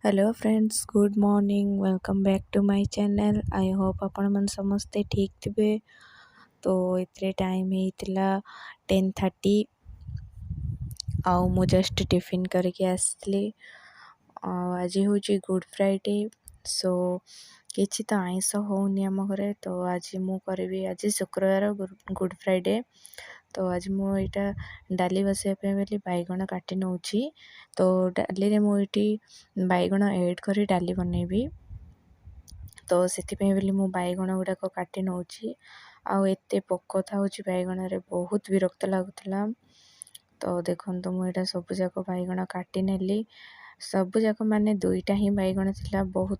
Hello friends, good morning. Welcome back to my channel. I hope आपण मन समस्ते ठीक थे। तो इतने टाइम होता 10:30 आउ मु जस्ट टिफिन करके आसली। आज हूँ गुड फ्राइडे, सो किसी तो आइंस होनी आम घरे। तो आज मु करी, आज शुक्रवार गुड फ्राइडे। तो आज मुझा डाली बसाइपे बोली बैगण काटी नौची। तो डाली मुझे बैगण ऐड करी डाली बनैबी। तो से बोली मु बैगण गुड़ाक काटी नौची। आउ एते पोक था बैगण रे, बहुत विरक्त लगुला। तो देखो मुझा सब जाक बैगण काटी नेली। सब जाक माने दुईटा ही बैगण थिला, बहुत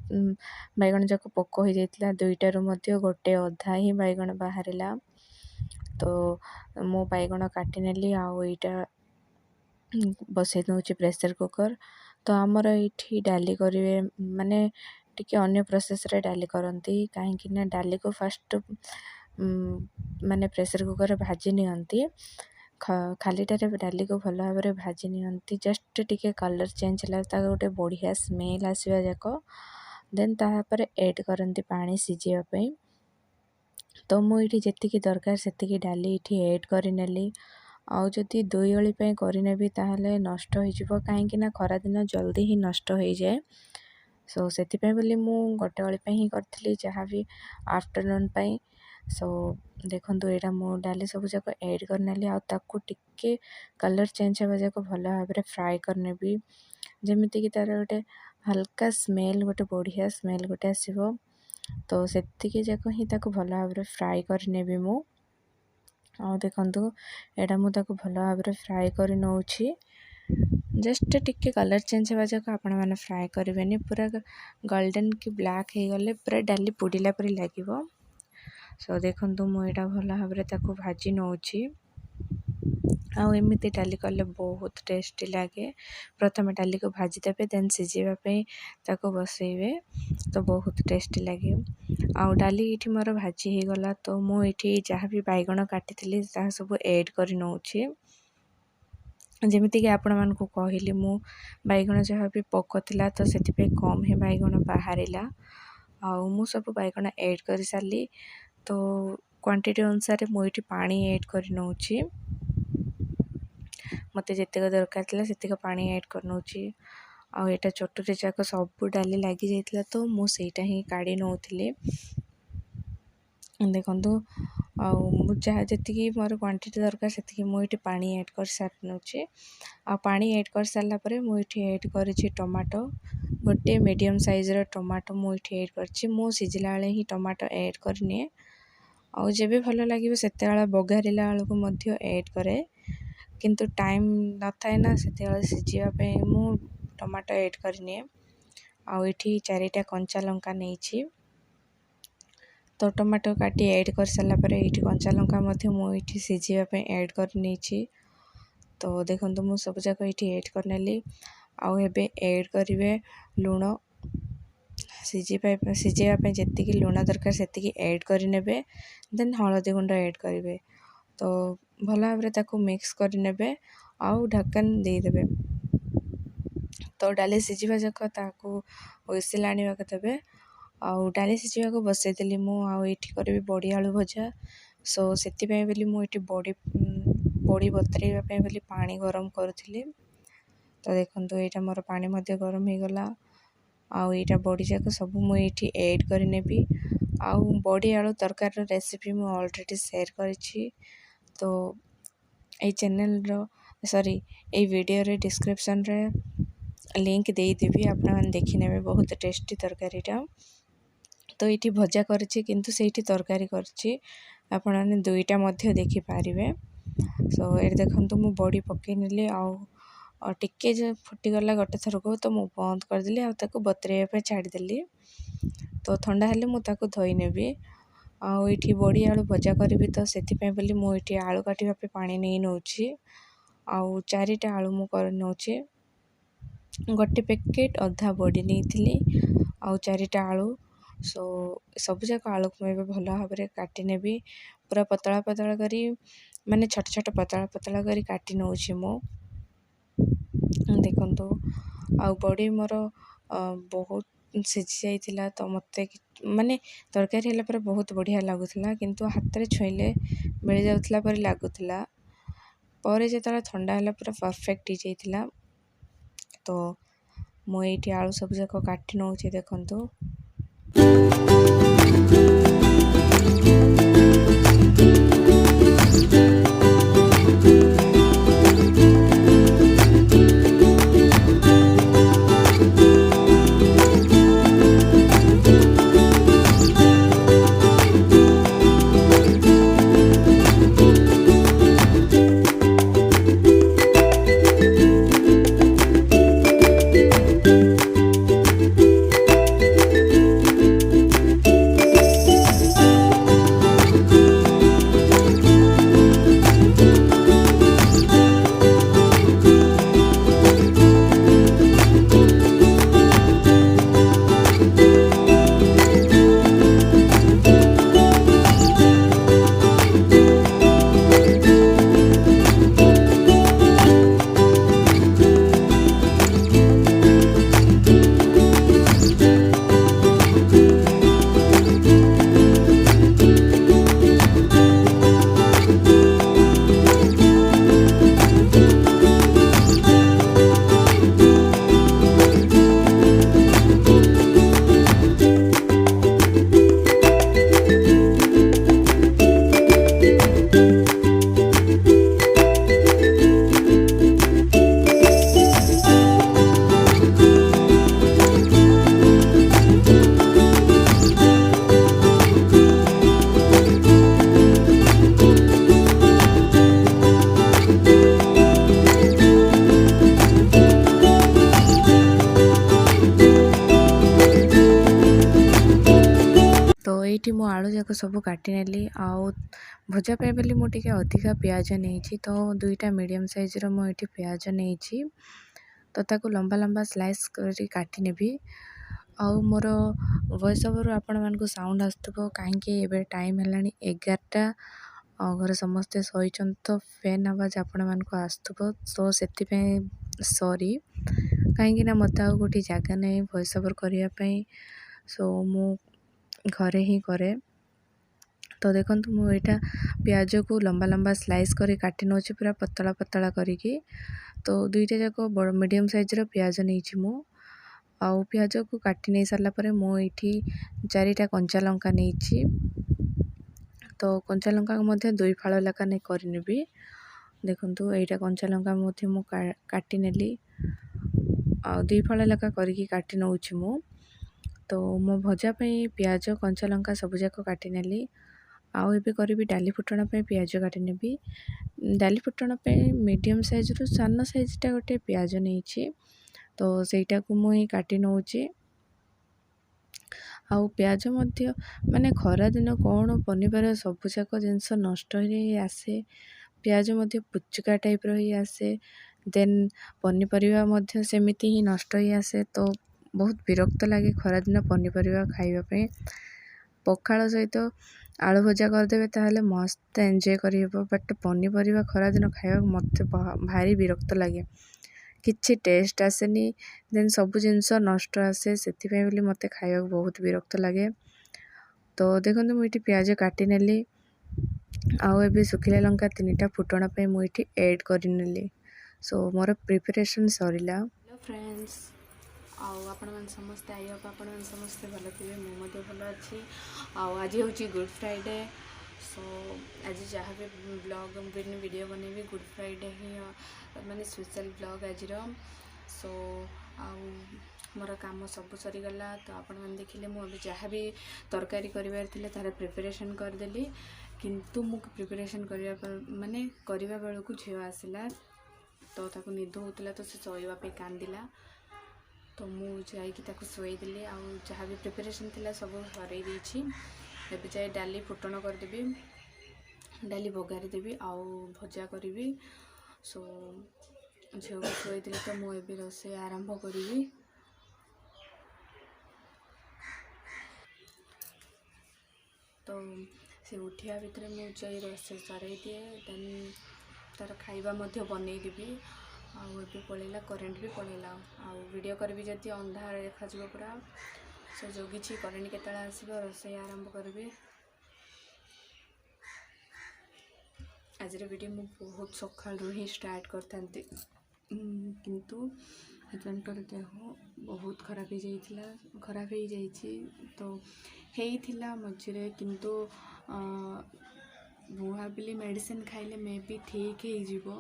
बैगण जाक पोक हो जाता। दुईटारू मध्य गोटे अधा ही बैगण बाहरिला। तो मो बैगण काटी नेली। आउ एटा बसई दूची प्रेसर कुकर। तो आमर ये डाली करेंगे माने टिके अन्य प्रोसेस रे डाली करती, कहीं डाली को फास्ट माने प्रेसर कुकर भाजी नियंती। खालीटारे डाली को भल भाव में भाजी नियंती। जस्ट टिके कलर चेंज है, गोटे बढ़िया स्मेल आसवा जाक देन तापर ऐड करती पानी सिझापी। तो मुझे जी दरकार से डाली ये ऐड करनेली। आउ जदि दुई ओली करनेबी ताहले नष्ट हो, कहीं खरा दिन जल्दी ही नष्ट हो जाए। सो से बोली मु गोटे ओली ही करी, जहाँ भी आफ्टरनून पाई। सो देखो यहाँ मु डाली सब जाक ऐड करनेली। आकु टिके कलर चेंज होगा जाक भल भाव में फ्राए करनेबी, जमीती कि तार गोटे हल्का स्मेल, गोटे बढ़िया स्मेल गोटे आसो। तो से जाक ही भल भाव में फ्राए करनेबी मु। आ देखु एटा मुझे भल भाव में फ्राए कर नौछि। जस्ट टिके कलर चेंज होगा जाक आपण मैंने फ्राए करेंगे, पूरा गोल्डन कि ब्लैक हो गले पूरा डाली पोड़िला परी लगे। सो देखु मुझे भल भाव में भाजी नौछि। आमती डाली कले बहुत टेस्टी लगे। प्रथम डाली को भाजी देवे, देन सिझापी बसइबे। तो बहुत टेस्टी लगे। आउ डाली ये मोर भाजी हो गला। तो मुझे जहाँ भी बैगण काटी सब ऐड कर नौछि। जमीती कि आपण मानकु कहली मु बैगण जहाँ भी पोक थिला, तो से कम ही बैगण बाहरिला। आउ मु सब बैगण ऐड कर सारी। तो क्वांटिटी अनुसार मुझे पानी ऐड कर नौछि। मते जितक दरकार था से पानी ऐड कर नौछि। आउ एटा चटुरे जाक सब डाली लगी जाइतिला, तो मु सेटा ही काढ़ी नौथिली। देखु आउ जहाँ जी मोर क्वांटिटी दरकार से मुझे पानी ऐड कर सारी नौछि। आ पानी ऐड कर सारा पर मुझे ऐड करी टमाटो, गोटे मीडियम साइज टमाटो मुझे ऐड कर। मु सिझला बेले ही टमाटो ऐड करनी। आउ जब भल लगे से बघारिला बेलू ऐड करे, किंतु टाइम न थाए ना से सिझापी मु टमाटो ऐड करनी। आउ ये 4टा कंचा लंका नहीं। तो टमाटो काटी ऐड कर सारा पर ये कंचा लंका मुझे सिझापी ऐड कर नहीं। तो देखो मु सब जाक ये ऐड करनेली। आउ एबे ऐड करेंगे लुण। सिझापी जी लुण दरकार से ऐड करने, देन हलदी गुंड ऐड करेंगे। तो भल भाव में मिक्स करने। आउ ढक्कन देदेवे। तो डाली सिझा जाक हुइसिल आने देवे। आउ डाली सिझा को बसईदेली मु। आउ करी बड़ी आलू भजा। सो से बोली मुझे बड़ी बतरवाई बोली पानी गरम करुली। तो देखो यहाँ मोर पानी गरम हो गला। आउ यहाँ बड़ी जाक सब मुझे ऐड करनेबी। आउ बड़ी आलू तरकार रेसिपी मु ऑलरेडी शेयर करी। तो ये चैनल सॉरी ये वीडियो रे डिस्क्रिप्शन रे लिंक देदेवी, आपण मैंने देखने बहुत टेस्टी तरकारीटा। तो ये भजा करी किंतु से तरकारी करी, आपण मैंने दुईटा देखिपारे। सो ये देखो मु बड़ी पकई नेली। आउ टिके जो फुटीगला गोटे थर को, तो मु बंद करदेली। आउ बतरवाई छाड़देली। तो ठंडा हेले मु धोई नेबी। आउ ये बड़ी आलू भजा करी, तो से बोली मुझे आलू काटा पानी नहीं नौछि। आउ 4टा आलू मु कर नौछि। गोटे पैकेट अधा बड़ी नहीं आउ 4टा आलू। सो सब जाक आलू को मैं भल भाव में काटी नेबी। पूरा पतला पतला करी, माने छोट छोट पतला पतला करी काटी नौछि मु। देखो आउ बड़ी मोर बहुत ସିଝି ଯାଇଥିଲା। ତ ମୋତେ ମାନେ ତରକାରୀ ହେଲା ପରେ ବହୁତ ବଢ଼ିଆ ଲାଗୁଥିଲା, କିନ୍ତୁ ହାତରେ ଛୁଇଁଲେ ମିଳିଯାଉଥିଲା ପରି ଲାଗୁଥିଲା। ପରେ ଯେତେବେଳେ ଥଣ୍ଡା ହେଲା ପୁରା ପରଫେକ୍ଟ ହେଇଯାଇଥିଲା। ତ ମୁଁ ଏଇଠି ଆଳୁ ସବୁ ଯାକ କାଟି ନେଉଛି, ଦେଖନ୍ତୁ। ତ ଏଇଠି ମୁଁ ଆଳୁ ଯାକ ସବୁ କାଟି ନେଲି। ଆଉ ଭଜା ପାଇଁ ବୋଲି ମୁଁ ଟିକେ ଅଧିକା ପିଆଜ ନେଇଛି, ତ 2ଟା ମିଡ଼ିୟମ୍ ସାଇଜ୍ର ମୁଁ ଏଇଠି ପିଆଜ ନେଇଛି। ତ ତାକୁ ଲମ୍ବା ଲମ୍ବା ସ୍ଲାଇସ୍ କରି କାଟି ନେବି। ଆଉ ମୋର ଭଏସ୍ ଓଭର୍ରୁ ଆପଣମାନଙ୍କୁ ସାଉଣ୍ଡ ଆସୁଥିବ, କାହିଁକି ଏବେ ଟାଇମ୍ ହେଲାଣି 11ଟା। ଆଉ ଘରେ ସମସ୍ତେ ଶୋଇଛନ୍ତି, ତ ଫ୍ୟାନ୍ ଆୱାଜ ଆପଣମାନଙ୍କୁ ଆସୁଥିବ। ତ ସେଥିପାଇଁ ସରି, କାହିଁକିନା ମୋତେ ଆଉ ଗୋଟେ ଜାଗା ନାହିଁ ଭଏସ୍ ଓଭର୍ କରିବା ପାଇଁ। ସୋ ମୁଁ ଘରେ ହିଁ କରେ। ତ ଦେଖନ୍ତୁ, ମୁଁ ଏଇଟା ପିଆଜକୁ ଲମ୍ବା ଲମ୍ବା ସ୍ଲାଇସ୍ କରି କାଟି ନେଉଛି, ପୁରା ପତଳା ପତଳା କରିକି। ତ 2ଟା ଯାକ ବଡ଼ ମିଡ଼ିୟମ୍ ସାଇଜ୍ର ପିଆଜ ନେଇଛି ମୁଁ। ଆଉ ପିଆଜକୁ କାଟି ନେଇ ସାରିଲା ପରେ ମୁଁ ଏଇଠି 4ଟା କଞ୍ଚା ଲଙ୍କା ନେଇଛି। ତ କଞ୍ଚା ଲଙ୍କାକୁ ମଧ୍ୟ 2 ଫାଳ ଲେଖା ନେଇ କରିନେବି। ଦେଖନ୍ତୁ, ଏଇଟା କଞ୍ଚା ଲଙ୍କା ମଧ୍ୟ ମୁଁ କାଟି ନେଲି। ଆଉ 2 ଫାଳ ଲେଖା କରିକି କାଟି ନେଉଛି ମୁଁ। ତ ମୋ ଭଜା ପାଇଁ ପିଆଜ କଞ୍ଚା ଲଙ୍କା ସବୁ ଯାକ କାଟି ନେଲି। ଆଉ ଏବେ କରିବି ଡାଲି ଫୁଟଣ ପାଇଁ ପିଆଜ କାଟି ନେବି। ଡାଲି ଫୁଟଣ ପାଇଁ ମିଡ଼ିୟମ୍ ସାଇଜ୍ରୁ ସାନ ସାଇଜ୍ଟା ଗୋଟେ ପିଆଜ ନେଇଛି। ତ ସେଇଟାକୁ ମୁଁ ହିଁ କାଟି ନେଉଛି। ଆଉ ପିଆଜ ମଧ୍ୟ ମାନେ ଖରାଦିନ କ'ଣ ପନିପରିବା ସବୁଯାକ ଜିନିଷ ନଷ୍ଟ ହେଇ ଆସେ। ପିଆଜ ମଧ୍ୟ ପୁଚୁକା ଟାଇପ୍ର ହେଇ ଆସେ। ଦେନ୍ ପନିପରିବା ମଧ୍ୟ ସେମିତି ହିଁ ନଷ୍ଟ ହେଇ ଆସେ। ତ ବହୁତ ବିରକ୍ତ ଲାଗେ ଖରାଦିନ ପନିପରିବା ଖାଇବା ପାଇଁ। ପଖାଳ ସହିତ ଆଳୁ ଭଜା କରିଦେବେ ତାହେଲେ ମସ୍ତ ଏନ୍ଜୟ କରିହେବ। ବଟ୍ ପନିପରିବା ଖରାଦିନ ଖାଇବାକୁ ମୋତେ ଭାରି ବିରକ୍ତ ଲାଗେ, କିଛି ଟେଷ୍ଟ ଆସେନି। ଦେନ୍ ସବୁ ଜିନିଷ ନଷ୍ଟ ଆସେ, ସେଥିପାଇଁ ବୋଲି ମୋତେ ଖାଇବାକୁ ବହୁତ ବିରକ୍ତ ଲାଗେ। ତ ଦେଖନ୍ତୁ, ମୁଁ ଏଇଠି ପିଆଜ କାଟି ନେଲି। ଆଉ ଏବେ ଶୁଖିଲା ଲଙ୍କା 3ଟା ଫୁଟଣ ପାଇଁ ମୁଁ ଏଇଠି ଏଡ଼୍ କରିନେଲି। ସୋ ମୋର ପ୍ରିପାରେସନ୍ ସରିଲା। ହ୍ୟାଲୋ ଫ୍ରେଣ୍ଡସ୍, ଆଉ ଆପଣମାନେ ସମସ୍ତେ ଆପଣମାନେ ସମସ୍ତେ ଭଲ ଥିବେ, ମୁଁ ମଧ୍ୟ ଭଲ ଅଛି। ଆଉ ଆଜି ହେଉଛି ଗୁଡ଼୍ ଫ୍ରାଇଡ଼େ। ସୋ ଆଜି ଯାହା ବି ବ୍ଲଗ୍ ଭିଡ଼ିଓ ବନେଇବି, ଗୁଡ଼୍ ଫ୍ରାଇଡ଼େ ହିଁ ମାନେ ସ୍ପେଶାଲ୍ ବ୍ଲଗ୍ ଆଜିର। ସୋ ଆଉ ମୋର କାମ ସବୁ ସରିଗଲା। ତ ଆପଣମାନେ ଦେଖିଲେ ମୁଁ ଏବେ ଯାହା ବି ତରକାରୀ କରିବାର ଥିଲା ତାର ପ୍ରିପାରେସନ୍ କରିଦେଲି। କିନ୍ତୁ ମୁଁ ପ୍ରିପାରେସନ୍ କରିବା ବେଳକୁ ଝିଅ ଆସିଲା। ତ ତାକୁ ନିଦ ହେଉଥିଲା, ତ ସେ ଶୋଇବା ପାଇଁ କାନ୍ଦିଲା। ତ ମୁଁ ଯାଇକି ତାକୁ ଶୋଇଦେଲି। ଆଉ ଯାହା ବି ପ୍ରିପାରେସନ୍ ଥିଲା ସବୁ ସରେଇ ଦେଇଛି। ଏବେ ଯାଇ ଡାଲି ଫୁଟଣ କରିଦେବି, ଡାଲି ବଘାରି ଦେବି, ଆଉ ଭଜା କରିବି। ସୋ ଝିଅକୁ ଶୋଇଦେଲି, ତ ମୁଁ ଏବେ ରୋଷେଇ ଆରମ୍ଭ କରିବି। ତ ସେ ଉଠିବା ଭିତରେ ମୁଁ ଯାଇ ରୋଷେଇ ସରେଇ ଦିଏ। ଦେନ୍ ତା'ର ଖାଇବା ମଧ୍ୟ ବନେଇ ଦେବି। आउ ए पलैला करेन्ट भी पलैला आउ वीडियो करी जदि अंधार देखा पूरा से जगिछि करेन्ट केतला आसीबो रोषेई आरंभ करी। आज वीडियो मु बहुत सकाळु ही स्टार्ट करता किंतु हजबैंड देह बहुत खराब हो जाइए तो होता मझे किंतु भाविली मेडिसिन खाइले मे भी ठीक हो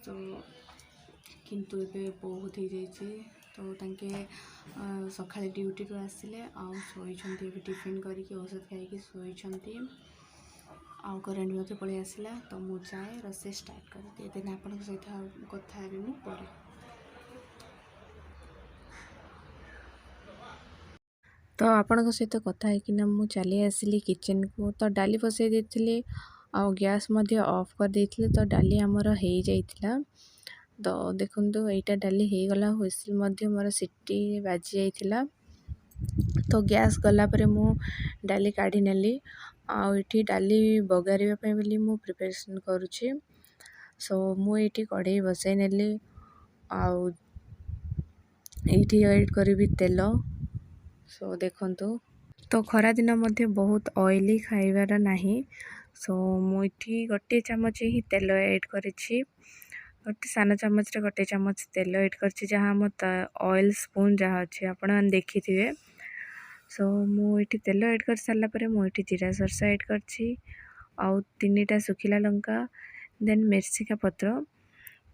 तो किंतु एबे बहुत हो जाइए तो तांके सकाळे ड्यूटी रू आसिले आउ शोइछंती एबे टिफिन करके औषध खाइके शोइछंती आउ करेन्ट भी पलि आसला तो मु जाए रोषेई स्टार्ट कर दिए देन आपण सहित कथा हेबी मु पर। तो आपण सहित कथा होकिना मु चली आसिली किचन को तो डाली बसई देथिली आउ गैस मध्य ऑफ कर देथिली तो डाली हमर हो जाइतिला। तो देखंतु एटा डाली हो गला हुइसिल मध्य मोर सिटी बाजी जाइतिला तो गैस गला परे मु डाली काढी नेली आउ इठी डाली बगारिबा पई बोली मु प्रिपरेशन करूची। सो मु इठी कढ़ई बसई नेली आउ इठी ऐड करबी तेल। सो देखंतु तो खरा दिन मध्य बहुत ऑयली खाइबार नाही सो मु इठी गोटे चामच ही तेल ऐड करिछि गोटे सान चामच रे गोटे चामच तेल ऐड करछि जहाँ मत ऑयल स्पून जहाँ अछि आपण देखिथिबे। सो मु इठी तेल ऐड कर सारला परे मु इठी जीरा सरसा ऐड करछि आउ 3टा सुखिला लंका देन मिर्चिका पत्र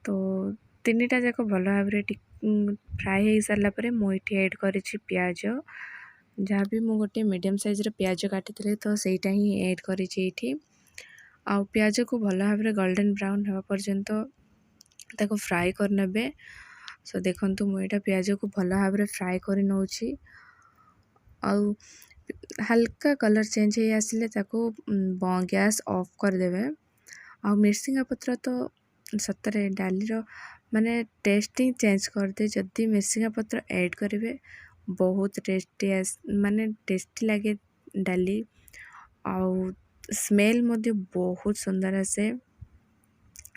तो 3टा जाक भल भाबरे फ्राए हो सारला परे मु इठी ऐड करिछि प्याज जहाँ भी मु गोटे मीडियम साइज रे प्याज काटिथिले तो सेटा ही ऐड करिछि इठी आउ प्याज को भल भाबरे गोल्डन ब्राउन होवा पर्यंत ताको फ्राए कर नेबे। सो देखंतु मु एटा प्याज को भल भाबरे फ्राए करि नउछि आउ हल्का कलर चेंज हो आसिले ताको गैस ऑफ कर देबे। आउ मिर्चिंगा पत्र तो सतरे डाली रो माने टेस्टिंग चेंज कर दे जदी मिर्चिंगा पत्र ऐड करिवे बहुत टेस्टी माने टेस्टी लागे डाली आउ स्मेल मध्य बहुत सुंदर आसे।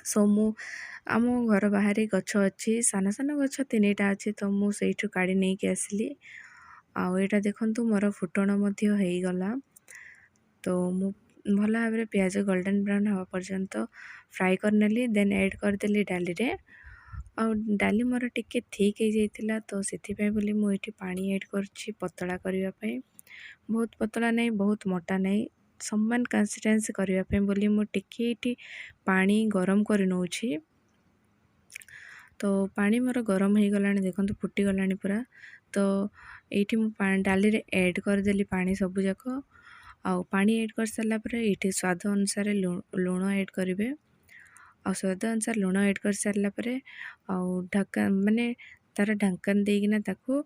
सो मु आम घर बाहर गछ अच्छी सान सान गछ 3टा अच्छी तो मु सेठू काढ़ी नहीं के आसली आउ एटा देखंतु मोर फुटण मध्य हो गला तो मु भल भाबरे प्याज गोल्डन ब्राउन हवा पर्यंत फ्राए करनेली देन ऐड करदेली डाली रे आउ डाली मोर टिके ठीक हो जाइतिला तो सेथिपाई बोली मु एठी पानी ऐड करछि पतला करिवा पई बहुत पतला नहीं बहुत मोटा नहीं समान कंसिस्टेंसी करिवा पई बोली मु टिके एठी पानी गरम कर नउछि। तो पानी मोर गरम हो गलानी देखंतु फुटी गलानी पूरा तो एठी मु डाली रे ऐड कर देली पानी सब जाक आउ पानी ऐड कर सारला परे एठी स्वाद अनुसार लूण ऐड करिवे आउ स्वाद अनुसार लूण ऐड कर सारला परे आउ ढक्का माने तार ढक्कन देगिना ताको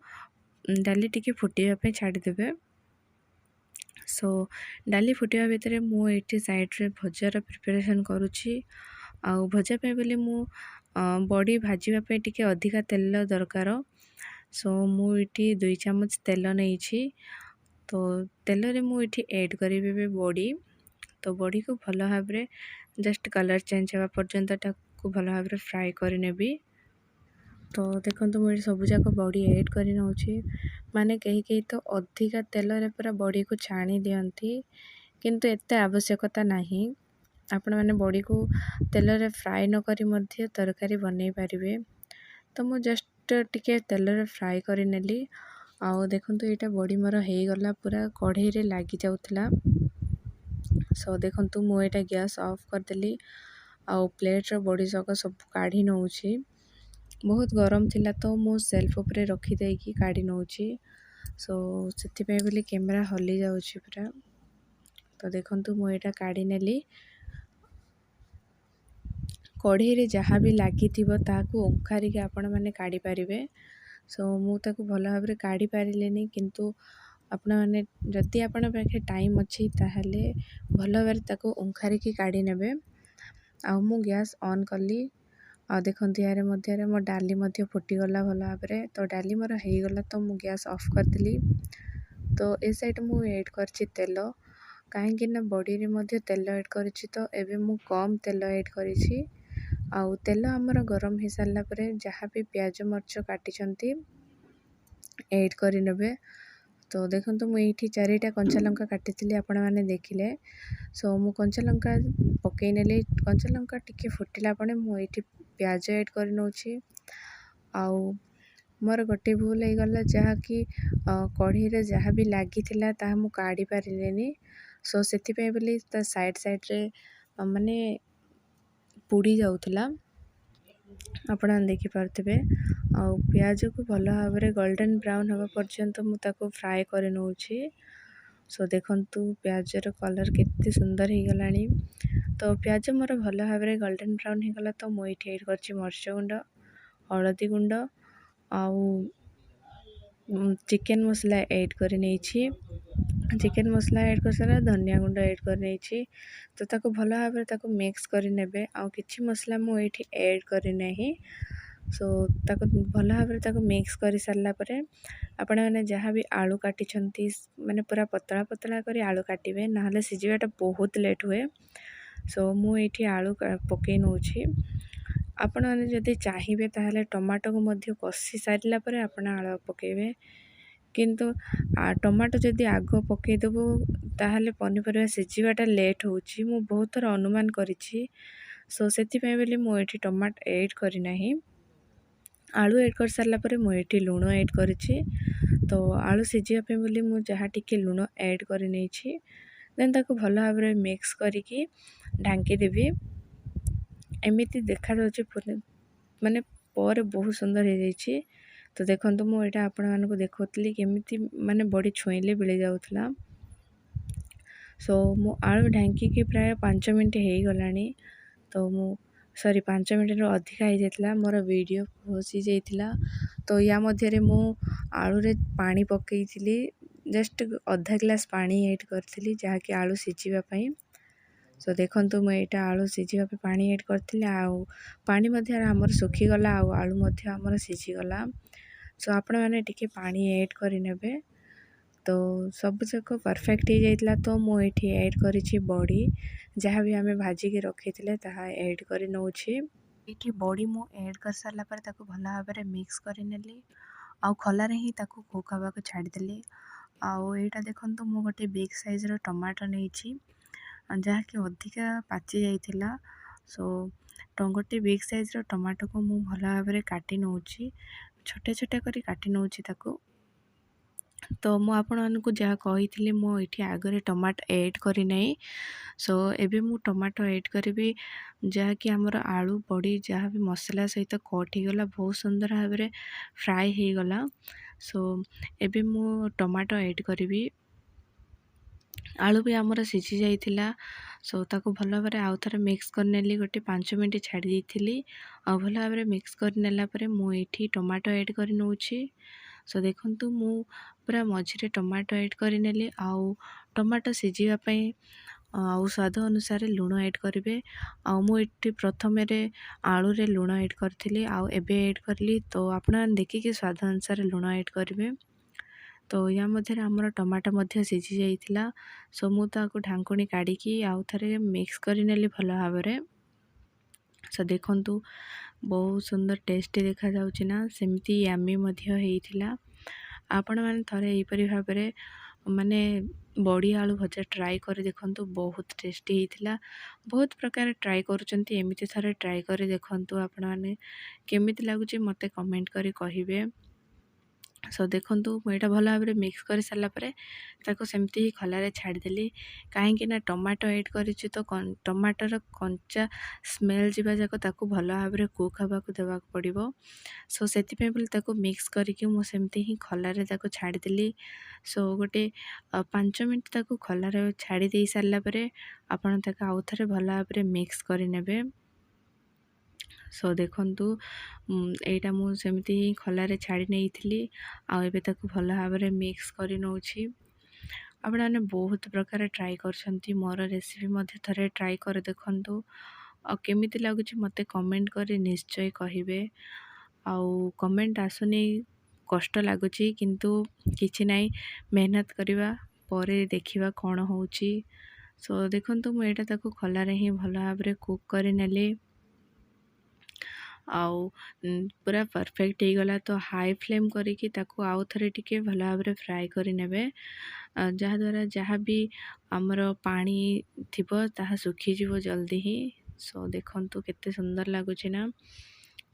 डाली टिके फुटीवा पे छाड़ी देबे। सो डाली फुटिया भितर मु एठी साइड रे भजार प्रिपरेशन करूछि आउ भजा पे बोली मु बड़ी भाजीवा पे टिके अधिका तेल दरकार सो मु एठी 2 चामच तेल नैछि तो तेल रे मु एठी ऐड करिबे बड़ी तो बड़ी को भल भाबरे जस्ट कलर चेंज होवा पर्यंत ताको भल भाबरे फ्राए कर नेबी। तो देखंतु मु सब जाक बड़ी ऐड कर नउछि माने कहीं तो अधिका तेल रे पूरा बड़ी को छाणी दियंती किंतु एते आवश्यकता नहीं आपण माने बड़ी को तेल रे फ्राए न करी मध्य तरकारी बनै पारिबे। तो मु जस्ट टिके तेल रे फ्राए करि नेली आउ देखंतु एटा बड़ी मोर हे गला पूरा कढ़ई रे लागी जाउतला। सो देखंतु मु एटा गैस ऑफ कर देली आउ प्लेट रो बड़ी सक सब काढ़ी नउछि बहुत गरम थिला तो मु सेल्फ ऊपर रखी देकी काढ़ी नउछि सो सेति पे बोली कैमरा हली जाउछि पूरा। तो देखंतु मु एटा काढ़ी नेली कढ़ई रे जहाँ भी लागी थिबो ताकू ओंखारी के आपण माने काढ़ी पारिबे। सो मु ताकू भल भाबरे काढ़ी पारिलेनी किंतु आपण माने जदि आपण पाखे टाइम अछि ताहाले भल भाबरे ताकू ओंखारी के काढ़ी नेबे। आ मु गैस ऑन कली आ देखंतु यारे मध्य रे मो डाली मध्य फुटी गला भल भाबरे तो डाली मोर हे गला तो मु गैस ऑफ कर देली। तो ए साइड मु ऐड करछि तेल काहे कि ना बॉडी रे मध्य तेल ऐड करछि तो एबे मु कम तेल ऐड करिछि ଆଉ ତେଲ ଆମର ଗରମ ହେଇସାରିଲା ପରେ ଯାହା ବି ପିଆଜ ମରିଚ କାଟିଛନ୍ତି ଏଡ୍ କରିନେବେ। ତ ଦେଖନ୍ତୁ ମୁଁ ଏଇଠି 4ଟା କଞ୍ଚା ଲଙ୍କା କାଟିଥିଲି, ଆପଣମାନେ ଦେଖିଲେ। ସୋ ମୁଁ କଞ୍ଚା ଲଙ୍କା ପକେଇ ନେଲି। କଞ୍ଚା ଲଙ୍କା ଟିକେ ଫୁଟିଲା ପରେ ମୁଁ ଏଇଠି ପିଆଜ ଏଡ୍ କରି ନେଉଛି। ଆଉ ମୋର ଗୋଟେ ଭୁଲ ହେଇଗଲା, ଯାହାକି କଢ଼େଇରେ ଯାହା ବି ଲାଗିଥିଲା ତାହା ମୁଁ କାଢ଼ି ପାରିଲିନି। ସୋ ସେଥିପାଇଁ ବୋଲି ତା ସାଇଡ଼୍ରେ ମାନେ ପୋଡ଼ି ଯାଉଥିଲା, ଆପଣ ଦେଖିପାରୁଥିବେ। ଆଉ ପିଆଜକୁ ଭଲ ଭାବରେ ଗୋଲ୍ଡେନ୍ ବ୍ରାଉନ୍ ହେବା ପର୍ଯ୍ୟନ୍ତ ମୁଁ ତାକୁ ଫ୍ରାଏ କରି ନେଉଛି। ସୋ ଦେଖନ୍ତୁ ପିଆଜର କଲର୍ କେତେ ସୁନ୍ଦର ହେଇଗଲାଣି। ତ ପିଆଜ ମୋର ଭଲ ଭାବରେ ଗୋଲ୍ଡେନ୍ ବ୍ରାଉନ୍ ହେଇଗଲା, ତ ମୁଁ ଏଇଠି ଏଡ୍ କରିଛି ମରିଚ ଗୁଣ୍ଡ, ହଳଦୀ ଗୁଣ୍ଡ ଆଉ ଚିକେନ୍ ମସଲା ଏଡ୍ କରି ନେଇଛି। ଚିକେନ୍ ମସଲା ଏଡ୍ କରିସାରିଲା, ଧନିଆ ଗୁଣ୍ଡ ଏଡ୍ କରି ନେଇଛି। ତ ତାକୁ ଭଲ ଭାବରେ ତାକୁ ମିକ୍ସ କରି ନେବେ। ଆଉ କିଛି ମସଲା ମୁଁ ଏଇଠି ଏଡ୍ କରିନାହିଁ। ସୋ ତାକୁ ଭଲ ଭାବରେ ତାକୁ ମିକ୍ସ କରି ସାରିଲା ପରେ ଆପଣମାନେ ଯାହା ବି ଆଳୁ କାଟିଛନ୍ତି, ମାନେ ପୁରା ପତଳା ପତଳା କରି ଆଳୁ କାଟିବେ, ନହେଲେ ସିଝିବାଟା ବହୁତ ଲେଟ୍ ହୁଏ। ସୋ ମୁଁ ଏଇଠି ଆଳୁ ପକେଇ ନେଉଛି। ଆପଣମାନେ ଯଦି ଚାହିଁବେ ତାହେଲେ ଟମାଟୋକୁ ମଧ୍ୟ କଷି ସାରିଲା ପରେ ଆପଣ ଆଳୁ ପକାଇବେ। କିନ୍ତୁ ଟମାଟୋ ଯଦି ଆଗ ପକାଇଦେବୁ ତାହେଲେ ପନିପରିବା ସିଝିବାଟା ଲେଟ୍ ହେଉଛି, ମୁଁ ବହୁତ ଥର ଅନୁମାନ କରିଛି। ସୋ ସେଥିପାଇଁ ବୋଲି ମୁଁ ଏଇଠି ଟମାଟୋ ଏଡ୍ କରିନାହିଁ। ଆଳୁ ଏଡ୍ କରିସାରିଲା ପରେ ମୁଁ ଏଇଠି ଲୁଣ ଏଡ୍ କରିଛି। ତ ଆଳୁ ସିଝିବା ପାଇଁ ବୋଲି ମୁଁ ଯାହା ଟିକେ ଲୁଣ ଏଡ୍ କରି ନେଇଛି। ଦେନ୍ ତାକୁ ଭଲ ଭାବରେ ମିକ୍ସ କରିକି ଢାଙ୍କି ଦେବି। ଏମିତି ଦେଖାଯାଉଛି, ମାନେ ପରେ ବହୁତ ସୁନ୍ଦର ହେଇଯାଇଛି। ତ ଦେଖନ୍ତୁ ମୁଁ ଏଇଟା ଆପଣମାନଙ୍କୁ ଦେଖାଉଥିଲି କେମିତି ମାନେ ବଡ଼ି ଛୁଇଁଲେ ମିଳି ଯାଉଥିଲା। ସୋ ମୁଁ ଆଳୁ ଢାଙ୍କିକି ପ୍ରାୟ 5 ମିନିଟ୍ ହେଇଗଲାଣି। ତ ମୁଁ 5 ମିନିଟ୍ରୁ ଅଧିକା ହେଇଯାଇଥିଲା, ମୋର ଭିଡ଼ିଓ ଫସି ଯାଇଥିଲା। ତ ୟା ମଧ୍ୟରେ ମୁଁ ଆଳୁରେ ପାଣି ପକାଇଥିଲି, ଜଷ୍ଟ ଅଧା ଗ୍ଲାସ୍ ପାଣି ଏଡ୍ କରିଥିଲି, ଯାହାକି ଆଳୁ ସିଝିବା ପାଇଁ। ସୋ ଦେଖନ୍ତୁ ମୁଁ ଏଇଟା ଆଳୁ ସିଝିବା ପାଇଁ ପାଣି ଏଡ୍ କରିଥିଲି। ଆଉ ପାଣି ମଧ୍ୟ ଆମର ଶୁଖିଗଲା, ଆଉ ଆଳୁ ମଧ୍ୟ ଆମର ସିଝିଗଲା। ସୋ ଆପଣମାନେ ଟିକେ ପାଣି ଏଡ୍ କରିନେବେ। ତ ସବୁଯାକ ପରଫେକ୍ଟ ହେଇଯାଇଥିଲା। ତ ମୁଁ ଏଇଠି ଏଡ୍ କରିଛି ବଡ଼ି, ଯାହା ବି ଆମେ ଭାଜିକି ରଖିଥିଲେ ତାହା ଏଡ୍ କରି ନେଉଛି। ଏଇଠି ବଡ଼ି ମୁଁ ଏଡ୍ କରିସାରିଲା ପରେ ତାକୁ ଭଲ ଭାବରେ ମିକ୍ସ କରିନେଲି। ଆଉ ଖୋଲାରେ ହିଁ ତାକୁ କୁକ୍ ହେବାକୁ ଛାଡ଼ିଦେଲି। ଆଉ ଏଇଟା ଦେଖନ୍ତୁ ମୁଁ ଗୋଟେ ବିଗ୍ ସାଇଜ୍ର ଟମାଟୋ ନେଇଛି, ଯାହାକି ଅଧିକା ପାଚି ଯାଇଥିଲା। ସୋ ଗୋଟେ ବିଗ୍ ସାଇଜ୍ର ଟମାଟୋକୁ ମୁଁ ଭଲ ଭାବରେ କାଟି ନେଉଛି, ଛୋଟ ଛୋଟ କରି କାଟି ନେଉଛି ତାକୁ। ତ ମୁଁ ଆପଣମାନଙ୍କୁ ଯାହା କହିଥିଲି, ମୁଁ ଏଇଠି ଆଗରେ ଟମାଟୋ ଏଡ୍ କରିନାହିଁ। ସୋ ଏବେ ମୁଁ ଟମାଟୋ ଏଡ୍ କରିବି, ଯାହାକି ଆମର ଆଳୁ ବଡ଼ି ଯାହା ବି ମସଲା ସହିତ କଟ୍ ହେଇଗଲା, ବହୁତ ସୁନ୍ଦର ଭାବରେ ଫ୍ରାଏ ହେଇଗଲା। ସୋ ଏବେ ମୁଁ ଟମାଟୋ ଏଡ୍ କରିବି। ଆଳୁ ବି ଆମର ସିଝି ଯାଇଥିଲା। ସୋ ତାକୁ ଭଲ ଭାବରେ ଆଉ ଥରେ ମିକ୍ସ କରିନେଲି, ଗୋଟେ 5 ମିନିଟ୍ ଛାଡ଼ି ଦେଇଥିଲି। ଆଉ ଭଲ ଭାବରେ ମିକ୍ସ କରିନେଲା ପରେ ମୁଁ ଏଇଠି ଟମାଟୋ ଏଡ୍ କରି ନେଉଛି। ସୋ ଦେଖନ୍ତୁ ମୁଁ ପୁରା ମଝିରେ ଟମାଟୋ ଏଡ୍ କରିନେଲି। ଆଉ ଟମାଟୋ ସିଝିବା ପାଇଁ ଆଉ ସ୍ୱାଦ ଅନୁସାରେ ଲୁଣ ଏଡ୍ କରିବେ। ଆଉ ମୁଁ ଏଠି ପ୍ରଥମରେ ଆଳୁରେ ଲୁଣ ଏଡ୍ କରିଥିଲି, ଆଉ ଏବେ ଏଡ୍ କରିଲି। ତ ଆପଣମାନେ ଦେଖିକି ସ୍ୱାଦ ଅନୁସାରେ ଲୁଣ ଏଡ୍ କରିବେ। ତ ୟା ମଧ୍ୟରେ ଆମର ଟମାଟୋ ମଧ୍ୟ ସିଝି ଯାଇଥିଲା। ସୋ ମୁଁ ତାକୁ ଢାଙ୍କୁଣୀ କାଢ଼ିକି ଆଉ ଥରେ ମିକ୍ସ କରିନେଲି ଭଲ ଭାବରେ। ସୋ ଦେଖନ୍ତୁ ବହୁତ ସୁନ୍ଦର ଟେଷ୍ଟି ଦେଖାଯାଉଛି ନା, ସେମିତି ୟାମି ମଧ୍ୟ ହେଇଥିଲା। ଆପଣମାନେ ଥରେ ଏହିପରି ଭାବରେ ମାନେ ବଡ଼ି ଆଳୁ ଭଜା ଟ୍ରାଏ କରି ଦେଖନ୍ତୁ, ବହୁତ ଟେଷ୍ଟି ହେଇଥିଲା। ବହୁତ ପ୍ରକାର ଟ୍ରାଏ କରୁଛନ୍ତି, ଏମିତି ଥରେ ଟ୍ରାଏ କରି ଦେଖନ୍ତୁ। ଆପଣମାନେ କେମିତି ଲାଗୁଛି ମୋତେ କମେଣ୍ଟ କରି କହିବେ। ସୋ ଦେଖନ୍ତୁ ମୁଁ ଏଇଟା ଭଲ ଭାବରେ ମିକ୍ସ କରି ସାରିଲା ପରେ ତାକୁ ସେମିତି ହିଁ ଖୋଲାରେ ଛାଡ଼ିଦେଲି। କାହିଁକି ନା ଟମାଟୋ ଏଡ୍ କରିଛି, ତ ଟମାଟୋର କଞ୍ଚା ସ୍ମେଲ୍ ଯିବା ଯାକ ତାକୁ ଭଲ ଭାବରେ କୁକ୍ ହେବାକୁ ଦେବାକୁ ପଡ଼ିବ। ସୋ ସେଥିପାଇଁ ବୋଲି ତାକୁ ମିକ୍ସ କରିକି ମୁଁ ସେମିତି ହିଁ ଖୋଲାରେ ତାକୁ ଛାଡ଼ିଦେଲି। ସୋ ଗୋଟେ 5 ମିନିଟ୍ ତାକୁ ଖୋଲାରେ ଛାଡ଼ି ଦେଇ ସାରିଲା ପରେ ଆପଣ ତାକୁ ଆଉ ଥରେ ଭଲ ଭାବରେ ମିକ୍ସ କରିନେବେ। ସୋ ଦେଖନ୍ତୁ ଏଇଟା ମୁଁ ସେମିତି ହିଁ ଖୋଲାରେ ଛାଡ଼ି ନେଇଥିଲି। ଆଉ ଏବେ ତାକୁ ଭଲ ଭାବରେ ମିକ୍ସ କରି ନେଉଛି। ଆପଣମାନେ ବହୁତ ପ୍ରକାର ଟ୍ରାଏ କରୁଛନ୍ତି, ମୋର ରେସିପି ମଧ୍ୟ ଥରେ ଟ୍ରାଏ କରି ଦେଖନ୍ତୁ। ଆଉ କେମିତି ଲାଗୁଛି ମୋତେ କମେଣ୍ଟ କରି ନିଶ୍ଚୟ କହିବେ। ଆଉ କମେଣ୍ଟ ଆସୁନି, କଷ୍ଟ ଲାଗୁଛି, କିନ୍ତୁ କିଛି ନାହିଁ, ମେହନତ କରିବା, ପରେ ଦେଖିବା କ'ଣ ହେଉଛି। ସୋ ଦେଖନ୍ତୁ ମୁଁ ଏଇଟା ତାକୁ ଖୋଲାରେ ହିଁ ଭଲ ଭାବରେ କୁକ୍ କରିନେଲି। आउ पूरा परफेक्ट हो गला। तो हाई फ्लेम करिकी ताकू आउ थरे टिके भल भाबरे फ्राए करि नेबे, जहाँद्वारा जहाँ भी आमर पानी थिबो ताहा सुखी जीवो जल्दी ही। सो देखंतु केते सुंदर लागुछि ना,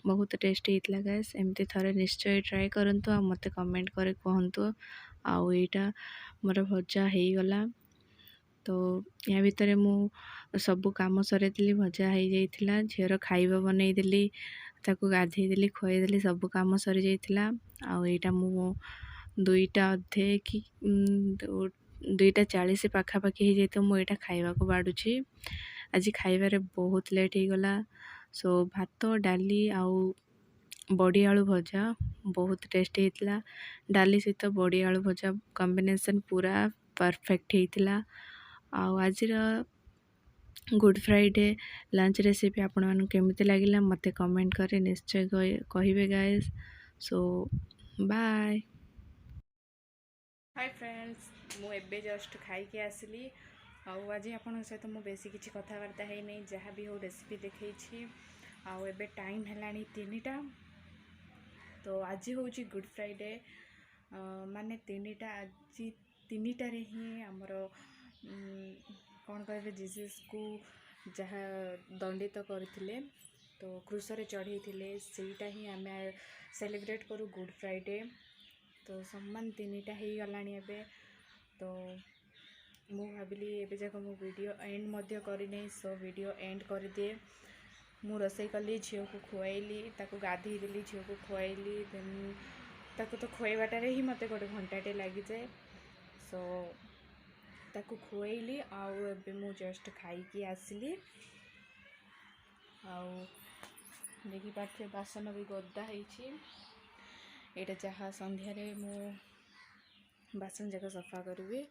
बहुत टेस्टी हितला गाइस। एमती थरे निश्चय ट्राए करंतु आ मते कमेंट करे कहंतु। आउ एटा मोर भजा हो गला। तो या भितर मु सबु काम सरेइली, भजा हो जाइथिला, झीर खाइबा बनई देली, ताकू गाधई देली, खुआई देली, सबु काम सरी जाइथिला। आउ एटा मु 2टा अधे कि 2:40 पाखापाखि हो जाइतो मु एटा खाइबा को बाडुछि। आज खाइबारे बहुत लेट हो गला। सो भात डाली आउ बड़ी आलू भजा बहुत टेस्टी हितला। डाली सहित बड़ी आलू भजा कॉम्बिनेशन पूरा परफेक्ट हितला। आउ आजिर गुड फ्राइडे लंच रेसिपी आपण मानू केमिति लागिला मते कमेंट करे निश्चय कहिबे गाइस। सो बाय। हाय फ्रेंड्स, मु एबे जस्ट खाइके आसली। आउ आज आपन सहित मु बेसी किछि कथावार्ता है नहीं, जहाँ भी हो रेसिपी देखैछि। आउ एबे टाइम हेलानी 3टा। तो आज होची गुड फ्राइडे, माने 3टा आज 3टा रे ही हमर कौन कहे जीसस को जहाँ दंडित करथिले, तो क्रूसरे चढ़ी थिले, सेटा ही आम सेलिब्रेट करू गुड फ्राइडे। तो सम्मान 3टा ही गलानी एबे। तो मु भाविली एबे जाक मु वीडियो एंड मध्य करी नहीं, सो वीडियो एंड कर दिए। मु रोसई कली, झील को खुआइली, ताकू गाधई देली, झील को खुआइली, देन ताकू तो खुआइबाटारे ही मते गोटे घंटाटे लगी जाए। सो ताकू खुआइली आउ एबे मु जस्ट खाइकी आसली। आउ देखि पाथे बासन भी गदा होइछि। एटा जहाँ संध्यारे मु बासन जाक सफा करिवे।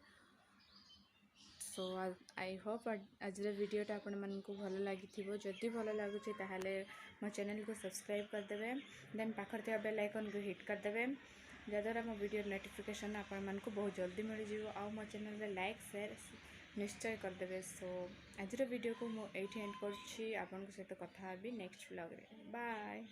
सो आई होप आज वीडियोटा आपण मानकु भल लगी। जदि भल लगुच ताहले मो चैनल को सब्सक्राइब करदेवे, देन पाखर थे बेल आइकन को हिट करदेवे, जद्वारा मो वीडियो नोटिफिकेशन आपण मानकु बहुत जल्दी मिल जिवो। आउ मो चैनल रे लाइक शेयर निश्चय करदेवे। सो आज वीडियो को मु एठी एंड करछि। आपन को सहित कथा हेबी नेक्स्ट व्लॉग रे। बाय।